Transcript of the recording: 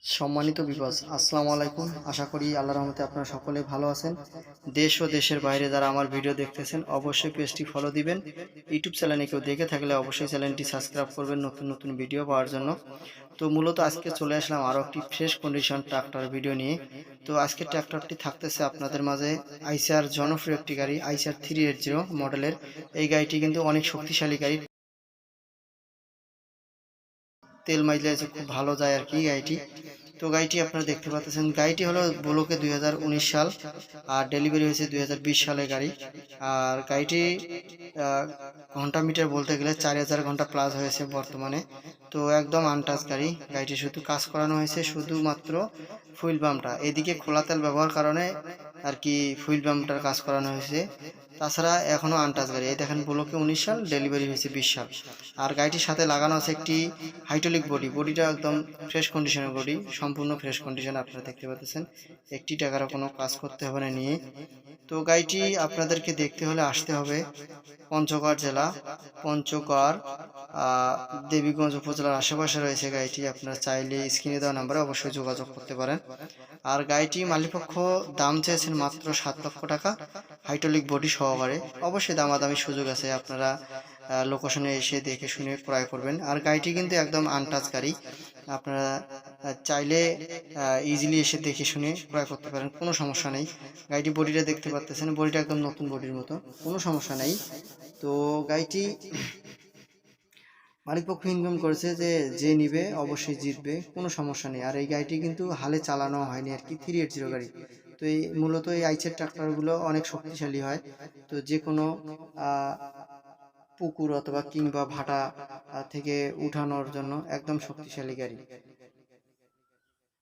সম্মানিত বিবাস, আসসালামু আলাইকুম। আশা করি আল্লাহর রহমতে আপনারা সকলে ভালো আছেন। দেশ ও দেশের বাইরে যারা আমার ভিডিও দেখতেছেন অবশ্যই পেজটি ফলো দিবেন। ইউটিউব চ্যানেলে কেউ দেখে থাকলে অবশ্যই চ্যানেলটি সাবস্ক্রাইব করবেন নতুন নতুন ভিডিও পাওয়ার জন্য। তো মূলত আজকে চলে আসলাম আরও একটি ফ্রেশ কন্ডিশন ট্রাক্টর ভিডিও নিয়ে। তো আজকে ট্রাক্টরটি থাকতেছে আপনাদের মাঝে আইসার জনপ্রিয় একটি গাড়ি, আইসার 380 মডেলের। এই গাড়িটি কিন্তু অনেক শক্তিশালী গাড়ি, তেল মাইলেজ খুব ভালো যায় আর কি গাড়িটি। তো গাড়িটি আপনারা দেখতে পাচ্ছেন, গাড়িটি হলো ব্লকে 2019 সাল, আর ডেলিভারি হয়েছে 2020 সালে গাড়ি। আর গাড়িটি ঘন্টা মিটার বলতে গেলে 4000 ঘন্টা প্লাস হয়েছে বর্তমানে। তো একদম আনটাচ গাড়ি, গাড়িটি শুধু কাজ করানো হয়েছে শুধুমাত্র ফুয়েল পাম্পটা, এদিকে খোলা তেল ব্যবহার কারণে আর কি ফুয়েল পাম্পটার কাজ করানো হয়েছে। তাছাড়া এখনও আনটাচ গাড়ি, এই দেখেন ব্লকে 19 সাল, ডেলিভারি হয়েছে 20 সাল। আর গাড়িটির সাথে লাগানো আছে একটি হাইড্রোলিক বডি, বডিটা একদম ফ্রেশ কন্ডিশনের বডি, সম্পূর্ণ ফ্রেশ কন্ডিশন আপনারা দেখতে পাচ্ছেন। একটি টাকারও কোনো কাজ করতে হবে না নিয়ে। তো গাড়িটি আপনাদেরকে দেখতে হলে আসতে হবে পঞ্চগড় জেলা, পঞ্চগড় দেবীগঞ্জ উপজেলার আশেপাশে রয়েছে গাড়িটি। আপনারা চাইলে স্ক্রিনে দেওয়া নাম্বারে অবশ্যই যোগাযোগ করতে পারেন। আর গাড়িটি মালিকপক্ষ দাম চেয়েছেন মাত্র 7 লক্ষ টাকা, হাইড্রোলিক বডি সহকারে। অবশ্যই দামাদামির সুযোগ আছে, আপনারা লোকেশনে এসে দেখে শুনে ক্রয় করবেন। আর গাড়িটি কিন্তু একদম আনটাচ গাড়ি, আপনারা চাইলে ইজিলি এসে দেখে শুনে ক্রয় করতে পারেন, কোনো সমস্যা নেই। গাড়িটি বডিটা দেখতে পাচ্ছেন, বডিটা একদম নতুন বডির মতো, কোনো সমস্যা নেই। তো গাড়িটি মালিকপক্ষ ইনকাম করেছে যে যে নিবে অবশ্যই জিতবে, কোনো সমস্যা নেই। আর এই গাড়িটি কিন্তু হালে চালানো হয়নি আর কি, 380 গাড়ি। তো এই মূলত এই আইসের ট্রাক্টরগুলো অনেক শক্তিশালী হয়। তো যে কোনো পুকুর অথবা কিংবা ভাটা থেকে উঠানোর জন্য একদম শক্তিশালী গাড়ি।